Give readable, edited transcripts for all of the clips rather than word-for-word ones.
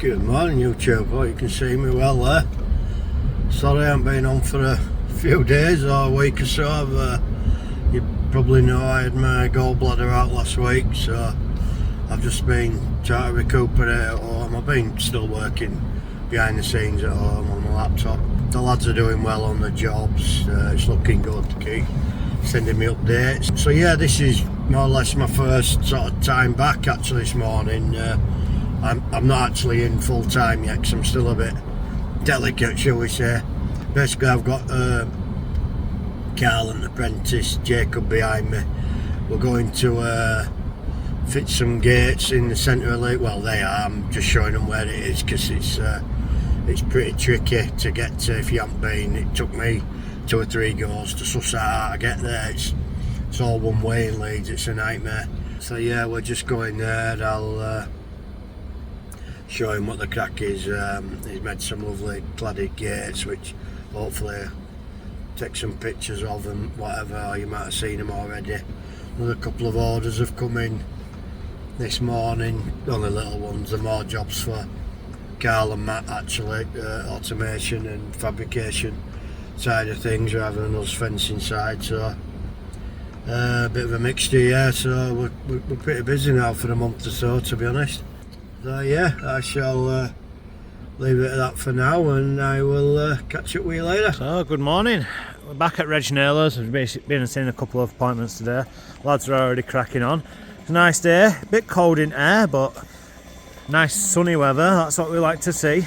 Good morning YouTube, hope you can see me well there. Sorry I haven't been on for a few days or a week or so. You probably know I had my gallbladder out last week, so I've just been trying to recuperate at home. I've been still working behind the scenes at home on my laptop. The lads are doing well on the jobs, it's looking good to keep sending me updates. So yeah, this is more or less my first sort of time back actually this morning. I'm not actually in full time yet because I'm still a bit delicate, shall we say. Basically I've got Karl and apprentice Jacob behind me. We're going to fit some gates in the centre of Leeds. Well, they are, I'm just showing them where it is because it's pretty tricky to get to if you haven't been. It took me 2 or 3 goes to suss out how to get there. It's all one way in Leeds, it's a nightmare. So yeah, we're just going there. I'll show him what the crack is. He's made some lovely cladded gates which hopefully take some pictures of them, whatever, or you might have seen them already. Another couple of orders have come in this morning, only little ones. They're more jobs for Karl and Matt actually, automation and fabrication side of things rather than us fencing side. So a bit of a mixture, yeah. So we're pretty busy now for a month or so, to be honest. So yeah, I shall leave it at that for now, and I will catch up with you later. So good morning, we're back at Airedale. We've been and seen a couple of appointments today. Lads are already cracking on. It's a nice day, a bit cold in air but nice sunny weather, that's what we like to see.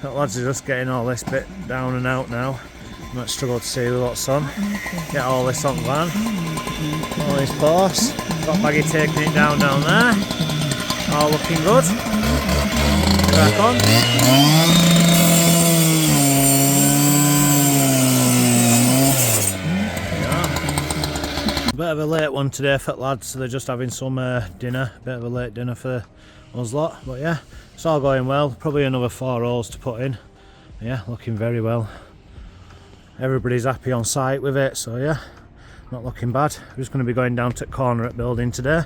The lads are just getting all this bit down and out now. You might struggle to see with lots sun. Get all this on van, all these posts. Got Baggy taking it down there. All looking good. Crack on. Yeah. Bit of a late one today for the lads, so they're just having some dinner. Bit of a late dinner for us lot, but yeah, it's all going well. Probably another 4 holes to put in. Yeah, looking very well. Everybody's happy on site with it, so yeah, not looking bad. We're just going to be going down to the corner at building today,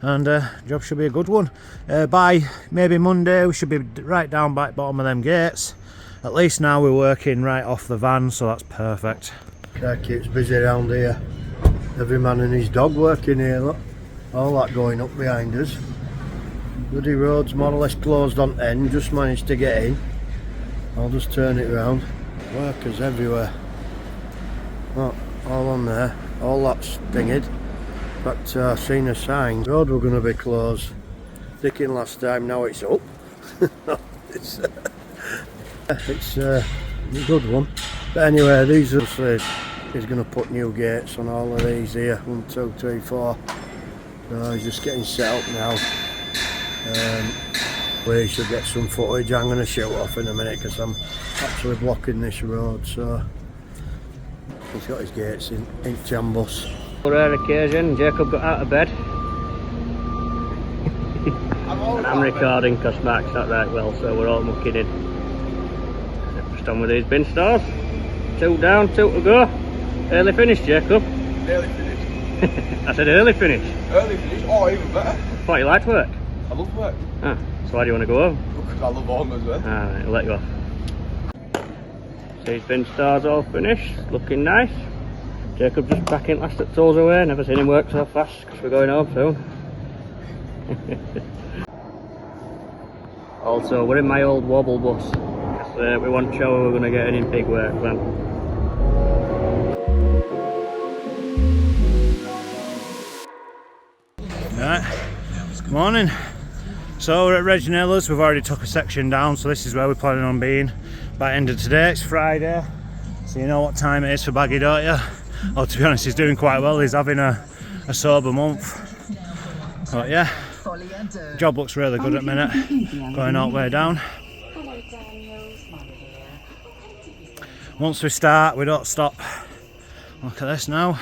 and job should be a good one. By maybe Monday we should be right down by the bottom of them gates. At least now we're working right off the van, so that's perfect. Crikey, it's busy around here. Every man and his dog working here, look. All that going up behind us. Bloody road's more or less closed on end, just managed to get in. I'll just turn it round. Workers everywhere. Look, all on there. All that's dinged. But I've seen a sign. The road were going to be closed. Thinking last time, now it's up. it's a good one. But anyway, these are he's going to put new gates on all of these here. 1, 2, 3, 4. So he's just getting set up now. We should get some footage. I'm going to shoot off in a minute because I'm actually blocking this road. So he's got his gates in shambles. For rare occasion, Jacob got out of bed. I'm recording because Mark's not right well, so we're all mucking in. Just on with these bin stores. 2 down, 2 to go. Early finish, Jacob. Early finish. I said early finish. Early finish? Oh, even better. What, you like to work? I love work. Ah, so why do you want to go home? Because I love home as well. Alright, I'll let you off. These bin stores all finished, looking nice. Jacob just packing last at tools away, never seen him work so fast because we're going home soon. Also, we're in my old wobble bus because we weren't sure we were going to get any big work then. Right, good morning. So we're at Airedale. We've already took a section down, so this is where we're planning on being by the end of today. It's Friday, so you know what time it is for Baggy, don't you? Oh, to be honest, he's doing quite well. He's having a sober month. But yeah, job looks really good at the minute, going all the way down. Once we start, we don't stop. Look at this now,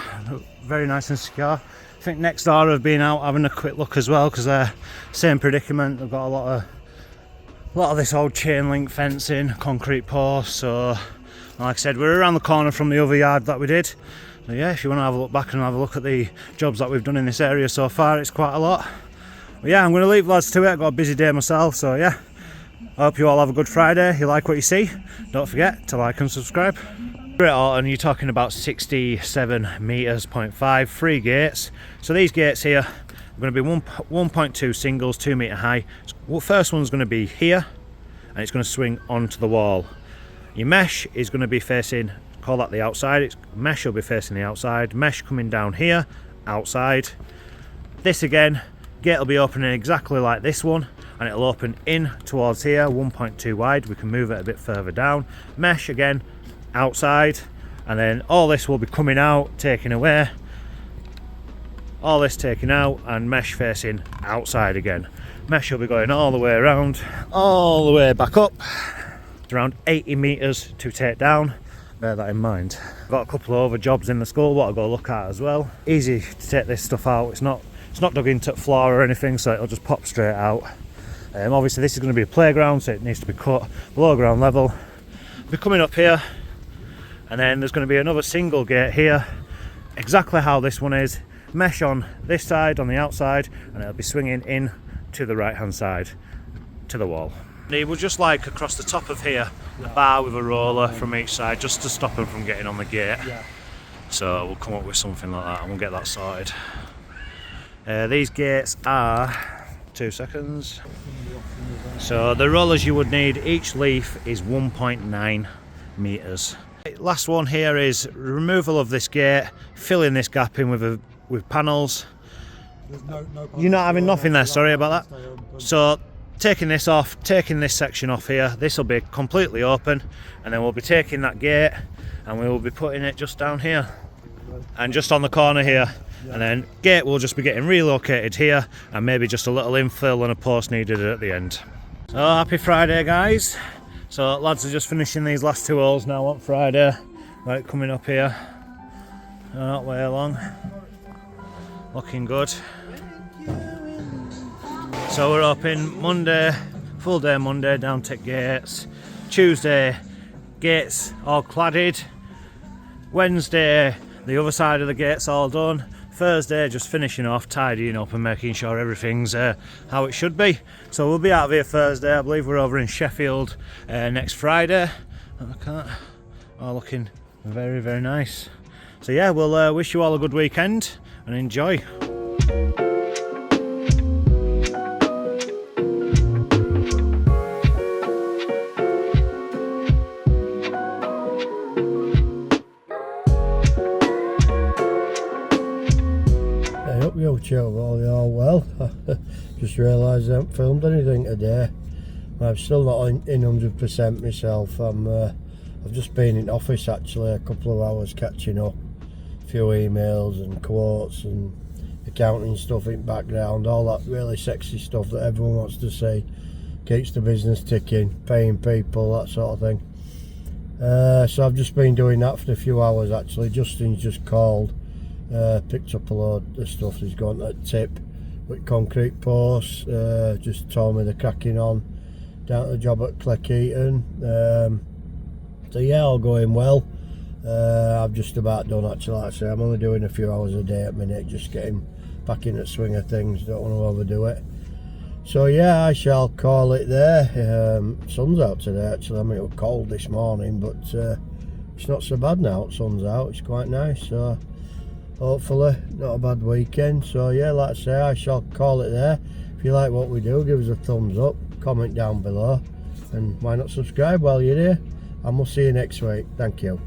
very nice and secure. I think next door have been out having a quick look as well because they're same predicament. They've got a lot of this old chain link fencing, concrete posts. So like I said, we're around the corner from the other yard that we did. So yeah, if you want to have a look back and have a look at the jobs that we've done in this area so far, it's quite a lot. But yeah, I'm going to leave lads to it. I've got a busy day myself, so yeah, I hope you all have a good Friday. If you like what you see, don't forget to like and subscribe. Great Orton, you're talking about 67 metres, 0.5, 3 gates. So these gates here are going to be 1.2 singles, 2 metre high. Well, first one's going to be here, and it's going to swing onto the wall. Your mesh is going to be facing, call that the outside. Mesh will be facing the outside. Mesh coming down here, outside. This again, gate will be opening exactly like this one, and it'll open in towards here, 1.2 wide. We can move it a bit further down. Mesh again, outside, and then all this will be coming out, taken away. All this taken out, and mesh facing outside again. Mesh will be going all the way around, all the way back up. It's around 80 metres to take down. Bear that in mind. I've got a couple of other jobs in the school what I'll go look at as well. Easy to take this stuff out. It's not dug into the floor or anything, so it'll just pop straight out. Obviously this is going to be a playground, so it needs to be cut below ground level. Be coming up here, and then there's going to be another single gate here, exactly how this one is. Mesh on this side, on the outside, and it'll be swinging in to the right hand side, to the wall. It would just like across the top of here, the bar with a roller from each side, just to stop them from getting on the gate. So we'll come up with something like that and we'll get that sorted. These gates are, 2 seconds. So the rollers you would need, each leaf is 1.9 metres. Last one here is removal of this gate, filling this gap in with panels. You're not having nothing there, sorry about that. So taking this off, taking this section off here, this will be completely open, and then we'll be taking that gate and we will be putting it just down here and just on the corner here, and then gate will just be getting relocated here, and maybe just a little infill and a post needed at the end. So happy Friday, guys. So lads are just finishing these last 2 holes now on Friday. Right, coming up here, not way along, looking good. So we're open Monday, full day Monday, down to gates. Tuesday, gates all cladded. Wednesday, the other side of the gates all done. Thursday, just finishing off, tidying up and making sure everything's how it should be. So we'll be out of here Thursday. I believe we're over in Sheffield next Friday. All looking very, very nice. So yeah, we'll wish you all a good weekend and enjoy. All well. Just realised I haven't filmed anything today. I'm still not in 100% myself. I've just been in office actually, a couple of hours catching up, a few emails and quotes and accounting stuff in background, all that really sexy stuff that everyone wants to see, keeps the business ticking, paying people, that sort of thing. So I've just been doing that for a few hours actually. Justin's just called. Picked up a load of stuff. He's gone to tip with concrete posts. Just told me they're cracking on down to the job at Cleckheaton. So yeah, all going well. I've just about done actually. Like I say, I'm only doing a few hours a day at the minute, just getting back in the swing of things. Don't want to overdo it. So yeah, I shall call it there. Sun's out today actually. I mean, it was cold this morning, but it's not so bad now. Sun's out. It's quite nice. So hopefully not a bad weekend. So yeah, like I say, I shall call it there. If you like what we do, give us a thumbs up, comment down below, and why not subscribe while you're here, and we'll see you next week. Thank you.